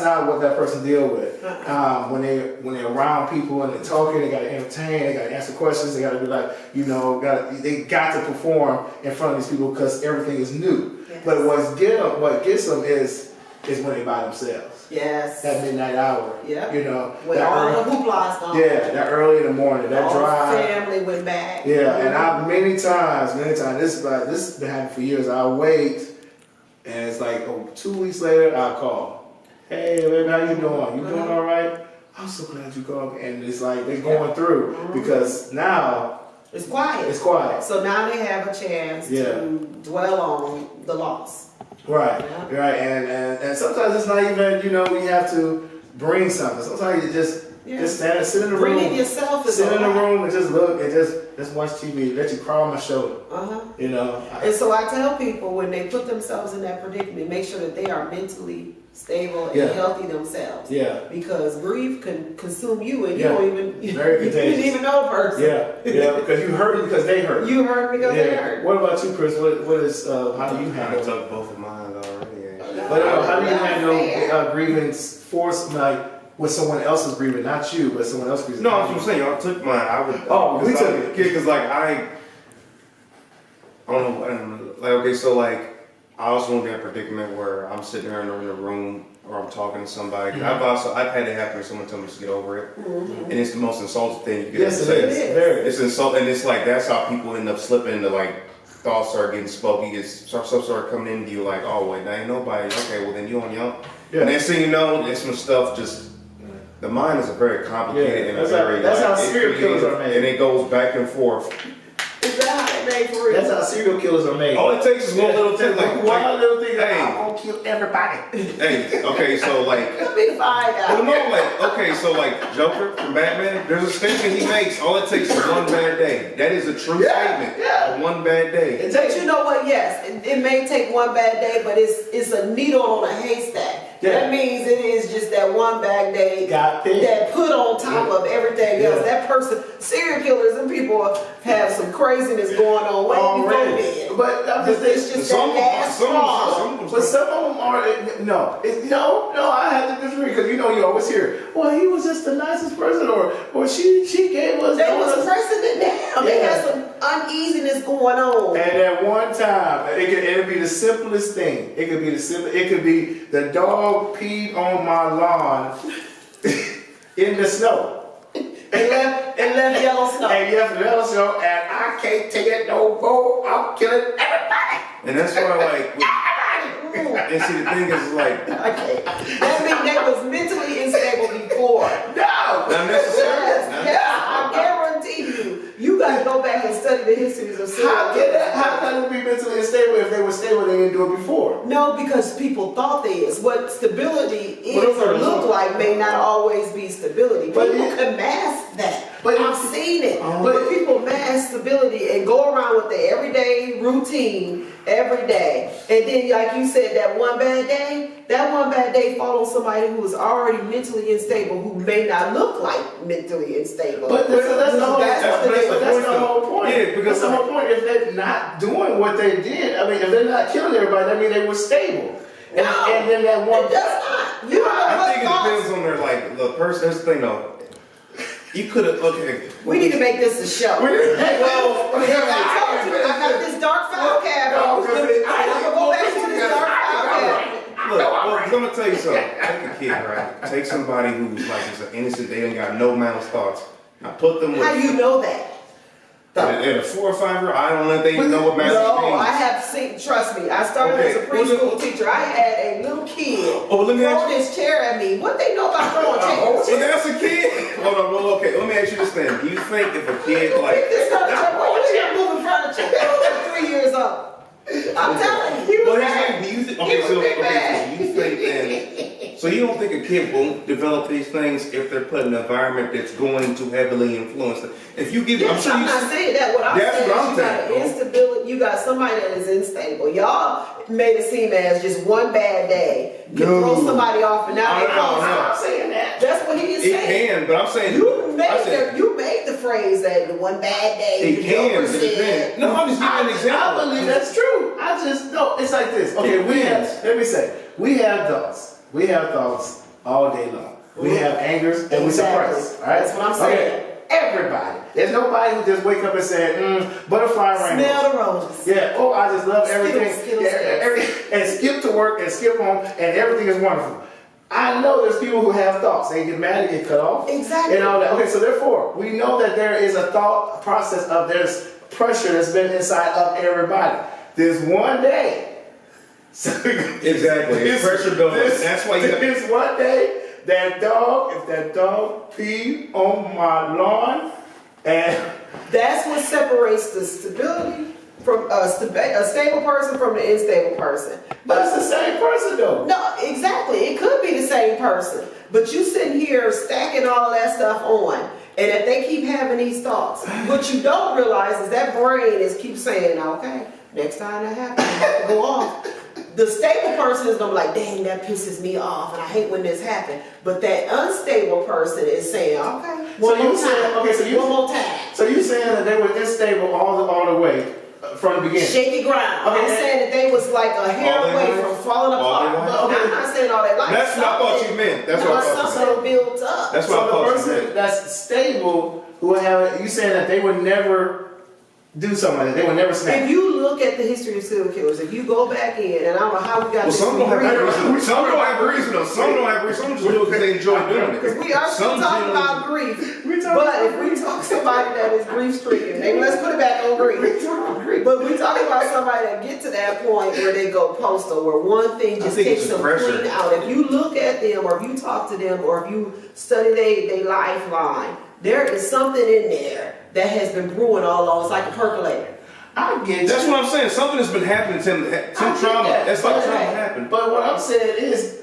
not what that person deal with. When they're around people and they're talking, they gotta entertain, they gotta answer questions, they gotta be like, you know, they got to perform in front of these people because everything is new. Yes. But what gets them is when they by themselves. Yes. That midnight hour. Yep. You know. When that all early- the hoopla is gone. yeah, that early in the morning, that all drive. the family went back. Yeah, and I many times, this has been happening for years. I wait, and it's like 2 weeks later, I call. Hey, baby, how you doing? You doing all right? I'm so glad you called. And it's like they're going through because now It's quiet. it's quiet. So now they have a chance to dwell on the loss. Right, Yeah. right, and sometimes it's not even, you know, we have to bring something. Sometimes you just stand and sit in the room. Bringing yourself is sit in the a lot. room and just look and just watch TV. Let you crawl on my shoulder. You know. And so I tell people when they put themselves in that predicament, make sure that they are mentally stable and Yeah. healthy themselves. Yeah. Because grief can consume you and Yeah. you don't even Very you contagious. didn't even know the person. Yeah, because you hurt because they hurt. You hurt because they Yeah. hurt. What about you, Chris? What is how do you I handle? took both of mine already. Yeah. But how do you Not handle fair. grievance for like with someone else's grieving, not you, but someone else's grieving? No, that's what I'm saying. Y'all took mine. I would. Oh, we took it. Because like I don't know. Like okay, so like I also in that predicament where I'm sitting there in the room or I'm talking to somebody. 'Cause I've had it happen. Someone tell me to get over it, and it's the most insulting thing you can Yes, ever it say. is. Very. It's insulting, and it's like that's how people end up slipping into like thoughts start getting spoken. Stuff start coming into you like, oh wait, that ain't nobody. Okay, well then you on your own. Yeah. And next thing you know, there's some stuff just. The mind is a very complicated and that's very. that's how like, it serial killers creates- are made. And it goes back and forth. Is that how they made for real? That's how serial killers are made. All it takes is one little thing, like one little thing. hey. I'm gonna kill everybody. Hey, okay, so like. Let me find Well, out. no, like, okay, so like Joker from Batman, there's a statement he makes. All it takes is one bad day. That is a true statement. yeah. One bad day. It But takes you know what? Yes, it may take one bad day, but it's a needle on a haystack. Yeah. That means it is just that one bad day Got picked. that put on top of everything else. Yeah. That person, serial killers and people have some craziness going on way before already. then. But I'm just It's just Some that of them- last some of them- straw. some of them- But some of them are no. I have to disagree because you know you always hear, well, he was just the nicest person, or she gave us. They was donuts." pressing it down. They Yeah. had some uneasiness going on. And at one time, it'll be the simplest thing. It could be the dog peed on my lawn in the snow. And left yellow snow. And you have to let us know, and I can't take it no more. I'm killing everybody. And that's why, like, and see, the thing is, like, Okay. That means they was mentally unstable before. No. not necessarily. Yes, I guarantee you. You got to go back and study the histories of serial How can it be mentally unstable if they were stable? They didn't do it before. No, because people thought they is. What stability is But or it's- look like may not always be stability. But People it- can mask that. but I've it- seen it. Oh. But people mask stability and go around with their everyday routine every day. And then, like you said, that one bad day fall on somebody who is already mentally unstable, who may not look like mentally unstable. But that's the whole, That's the that's difference. the whole point. Yeah, because that's the whole point. If they're not doing what they did, I mean, if they're not killing everybody, that means they were stable. And, No, and then that one. It does not. You don't know I what think it thoughts. depends on their, like, the person. That's the thing, though. You could have, okay. We need to make this a show. Hey, I told you, I got this dark file cabinet. No, because it- I'm gonna go back to this dark file cabinet. Look, well, I'm gonna tell you something. Take a kid, right? Take somebody who's like is an innocent. They ain't got no malice thoughts. Now put them with. How you know that? At a 4 or 5 year old, I don't know if they even know what master No, means. I have seen, trust me, I started as a Okay, well, preschool teacher. I had a little kid Oh, let me ask throw this chair at me. What they know about throwing chairs? Well, that's a kid. Hold on, well, okay. Let me ask you this thing. Do you think if a kid Pick like, this furniture, boy, you can't move furniture. They was 3 years old. I'm telling you, he was well, mad. do you think? He Okay, was so big okay, mad. so you think then? So you don't think a kid won't develop these things if they're put in an environment that's going to heavily influence them? If you give, I'm sure I'm you. not saying that. What I'm That's saying what is I'm you got saying. an instability. You got somebody that is unstable. Y'all made it seem as just one bad day can No. throw somebody off, and now they No, call. no. I'm not saying that. That's what he is It saying. can, but I'm saying You made the phrase that the one bad day. It the can, Joker but it said. can. No, I'm just giving an I example. believe that's true. I just no. It's like this. Okay, let me say, we have thoughts. We have thoughts all day long. We have angers and we Exactly. suppress. All right, That's what I'm saying. Okay. Everybody. There's nobody who just wake up and say, butterfly rainbows. Smell the roses. Yeah. Oh, I just love everything. Skittles, And skip to work and skip home and everything is wonderful. I know there's people who have thoughts. They get mad and get cut off. Exactly. And all that. Okay, so therefore, we know that there is a thought process of there's pressure that's been inside of everybody. There's one day. Exactly. It's pressure building. That's why you have. There's one day if that dog peed on my lawn, and That's what separates the stability from a stable person from the unstable person. but it's the same person though. No, exactly. It could be the same person. But you sitting here stacking all of that stuff on. And if they keep having these thoughts, what you don't realize is that brain is keep saying, okay, next time that happens, you have to go off. The stable person is gonna be like, dang, that pisses me off, and I hate when this happens. But that unstable person is saying, okay, one more time. One more time. So you saying that they were unstable all the way from the beginning? Shaky ground. Okay. I'm saying that they was like a hair All their away life? from falling All their apart. life? But I'm not saying all that life. That's what I thought you Something- meant. That's no, what I thought you something built up. That's what I So the thought you person meant. that's stable who have you saying that they would never do something like that. They would never snap. If you look at the history of serial killers, if you go back in, and I don't know how we got Well, this some don't have degree, reason. Some don't have reason though. Some don't have reason. Some just do it because they enjoy doing it. because we are still Some talking generally- about grief. We talking But about if we talk somebody that is grief stricken, maybe let's put it back on grief. But we talk about somebody that get to that point where they go postal, where one thing just think takes it's them pressure. clean out. If you look at them, or if you talk to them, or if you study their lifeline, there is something in there that has been brewing all along. It's like a percolator. I get That's you. what I'm saying. Something has been happening to him. I Some get trauma. that. That's like But- trauma happened. But what I'm saying is,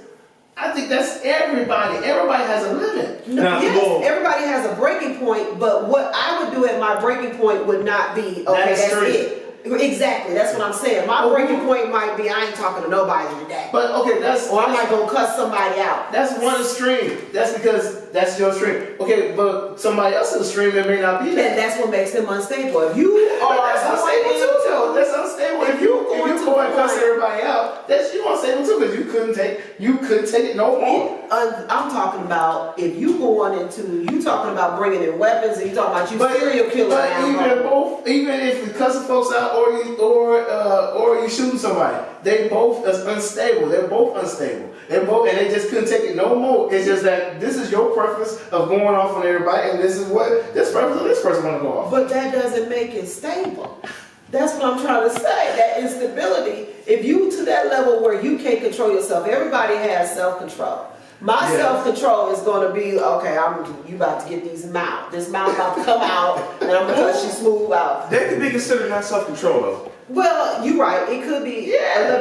I think that's everybody. Everybody has a limit. No, Now, yes, well- everybody has a breaking point, but what I would do at my breaking point would not be, okay, That's that's true. it. Exactly, that's what I'm saying. My breaking point might be, I ain't talking to nobody today. But okay, Or I might go cuss somebody out. that's one extreme. That's because that's your extreme. Okay, but somebody else's extreme it may not be And that. that's what makes them unstable. If you But are that's unstable too, though. That's unstable. If you go and cuss everybody out, that's you unstable too, because you couldn't take it no more. I'm talking about if you going into, you talking about bringing in weapons, and you talking about you serial killer. But now. even if you cussing folks out or you shooting somebody, they both is unstable. They're both unstable. They're both, and they just couldn't take it no more. It's just that this is your preference of going off on everybody, and this is what this preference of this person want to go off. But that doesn't make it stable. That's what I'm trying to say. That instability, if you to that level where you can't control yourself, everybody has self-control. My Yeah. self-control is going to be, okay, you about to get this mouth about to come out, and I'm going to cut you smooth out. That could be considered not self-control though. Well, you're right. It could be,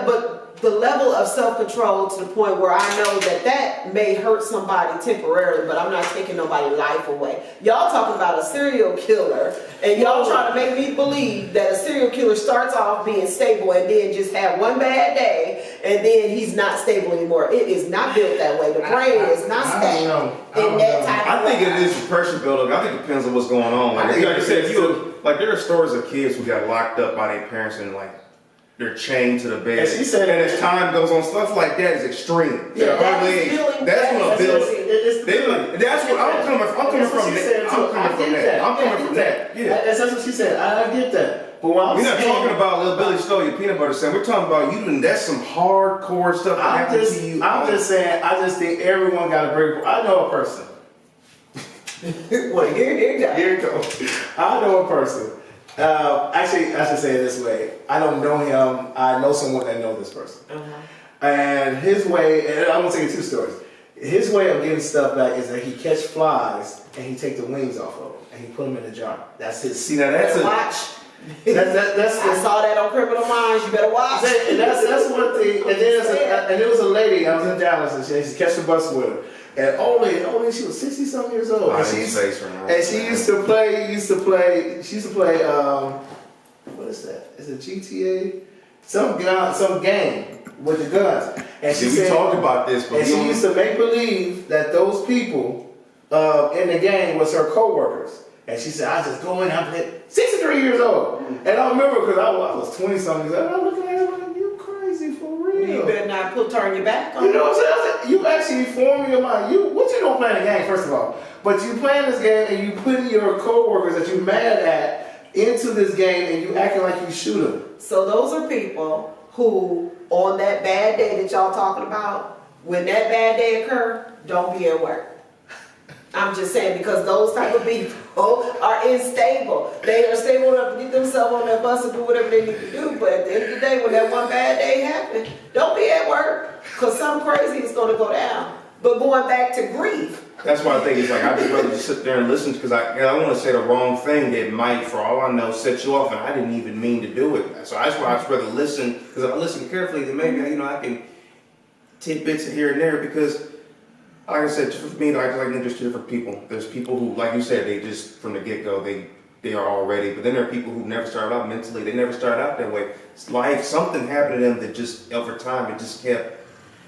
but the level of self-control to the point where I know that may hurt somebody temporarily, but I'm not taking nobody's life away. Y'all talking about a serial killer, and y'all trying to make me believe that a serial killer starts off being stable and then just have one bad day, and then he's not stable anymore. It is not built that way. The brain is not I don't stacked know. I don't in that know. type I of think way. it is pressure building. I think it depends on what's going on. Like, I think like I said, it if is you like, there are stories of kids who got locked up by their parents and like they're chained to the bed. And she said- and as time goes on, stuff like that is extreme. Yeah, At an that early is age. building- That's when a that's build. what That's what I'm coming from. I'm coming That's what from she said, that. too. I'm I coming from get that. I'm coming from that. Yeah. That's what she said. I get that. But what I'm We're not saying, talking about Lil Billy stole your peanut butter sandwich. We're talking about you and that's some hardcore stuff that happened to you. I'm just saying, I just think everyone got a break. I know a person. Well, here you go. Here you go. I know a person. Actually, I should say it this way. I don't know him. I know someone that knows this person. And his way, and I'm gonna tell you two stories. His way of getting stuff back is that he catch flies and he take the wings off of them and he put them in a jar. That's his. See, now that's Better a, watch. that's I saw that on Criminal Minds. You better watch. and that's one thing. And then there was a lady. I was in Dallas and she used to catch the bus with her. And only she was 60-something years old. And she used to play. She used to play. What is that? Is it GTA? Some game with the guns. And she we said, talked about this, but and she used to make believe that those people in the game was her co-workers. And she said, I just go in, I'm 63 years old. And I remember because I was 20-something years old. I looked at her like, you crazy for real. You better not turn your back on You know what I'm saying? I said, you actually form your mind. What you don't play in the game, first of all. But you playing this game and you putting your co-workers that you mad at into this game and you acting like you shoot them. So those are people who, on that bad day that y'all talking about, when that bad day occur, don't be at work. I'm just saying, because those type of people are unstable. They are stable enough to get themselves on that bus and do whatever they need to do. But at the end of the day, when that one bad day happens, don't be at work, because something crazy is going to go down. But going back to grief. That's why I think it's like I'd just rather just sit there and listen because I don't want to say the wrong thing that might, for all I know, set you off, and I didn't even mean to do it. So that's why I'd rather listen, because if I listen carefully, then maybe I can tidbits here and there. Because, like I said, for me, like there's different people. There's people who, like you said, they just from the get go they are already. But then there are people who never started out mentally. They never started out that way. It's life, something happened to them that just over time it just kept.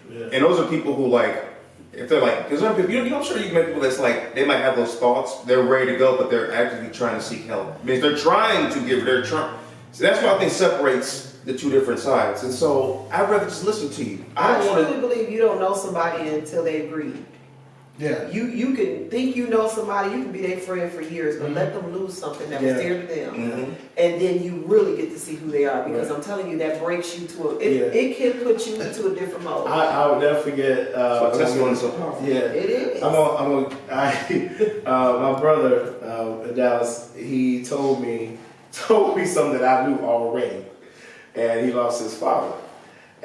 Yeah. And those are people who like. If they're like, because I'm sure you met people that's like, they might have those thoughts, they're ready to go, but they're actively trying to seek help. I mean, they're trying to give, So that's what I think separates the two different sides. And so I'd rather just listen to you. I truly believe you don't know somebody until they grieve. Yeah. You can think you know somebody, you can be their friend for years, but let them lose something that was dear to them. And then you really get to see who they are, because I'm telling you, that breaks you to it can put you into a different mode. I would never forget. Testimony is so powerful. Yeah, it is. My brother in Dallas, he told me something that I knew already, and he lost his father.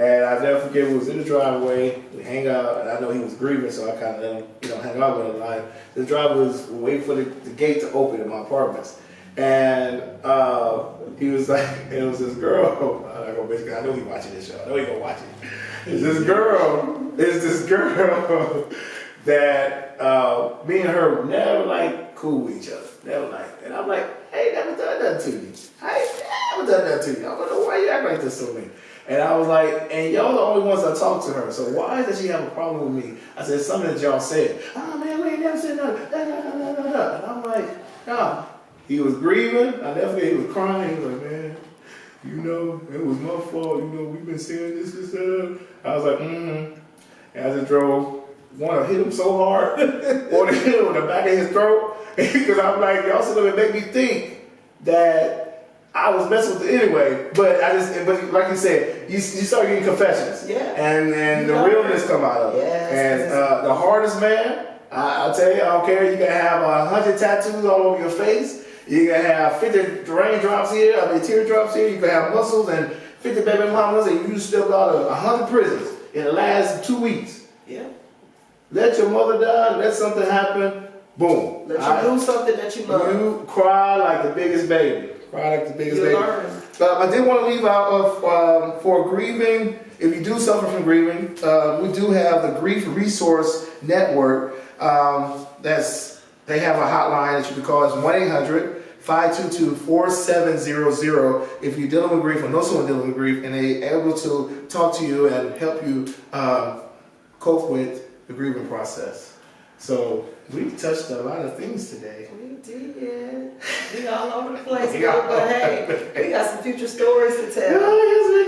And I never forget, we was in the driveway, we hang out, and I know he was grieving, so I kind of let him, hang out with him. The driver was waiting for the gate to open in my apartments. And he was like, it was this girl, I know he's watching this show, I know he's gonna watch it. It's this girl that me and her never cool with each other, never. And I'm like, hey, never done nothing to you. I ain't never done nothing to you. I don't know why you act like this to me. And I was like, and y'all the only ones that talk to her, so why does she have a problem with me? I said, something that y'all said. Oh man, we ain't never said nothing. And I'm like, nah. He was grieving. I never forget, he was crying. He was like, man, it was my fault. We've been saying this and stuff. I was like, And I just want to hit him so hard, want to hit him in the back of his throat, because I'm like, y'all still gonna make me think that I was messing with it anyway. But like you said, you start getting confessions, and the realness come out of it. And the hardest man, I'll tell you, I don't care. You can have 100 tattoos all over your face. You can have 50 raindrops here, teardrops here. You can have muscles and 50 baby mamas, and you still got 100 prisons in the last 2 weeks. Yeah. Let your mother die, let something happen, boom. Let you do something that you love. You cry like the biggest baby. I did want to leave out of for grieving. If you do suffer from grieving, we do have the Grief Resource Network. They have a hotline that you can call. It's 1-800-522-4700 if you're dealing with grief or know someone dealing with grief, and they're able to talk to you and help you cope with the grieving process. So we touched a lot of things today. We did. We all over the place, but hey, we got some future stories to tell. Oh, yes, we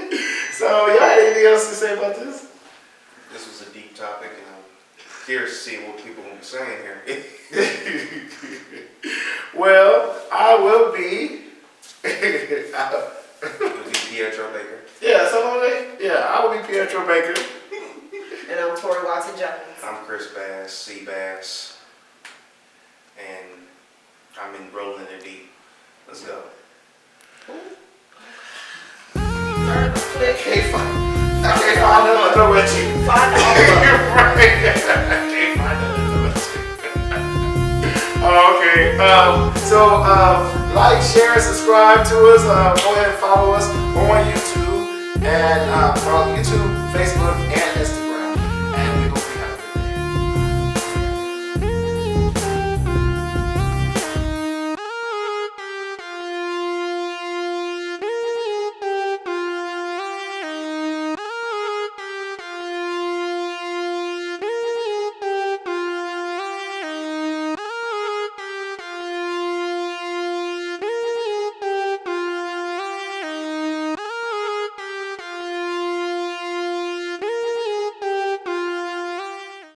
do. So, y'all have anything else to say about this? This was a deep topic, and I'm curious to see what people will be saying here. Well, I will be. You'll be Pietro Baker. Yeah, I will be Pietro Baker. And I'm Tori Watson-Jones. I'm Chris Bass, C. Bass, and I'm enrolling in the deep. Let's go. Turn the click. I can't find another with you. Find all of them. Right. I can't find another with you. Okay. Like, share, and subscribe to us. Go ahead and follow us on YouTube and on YouTube, Facebook, and Instagram.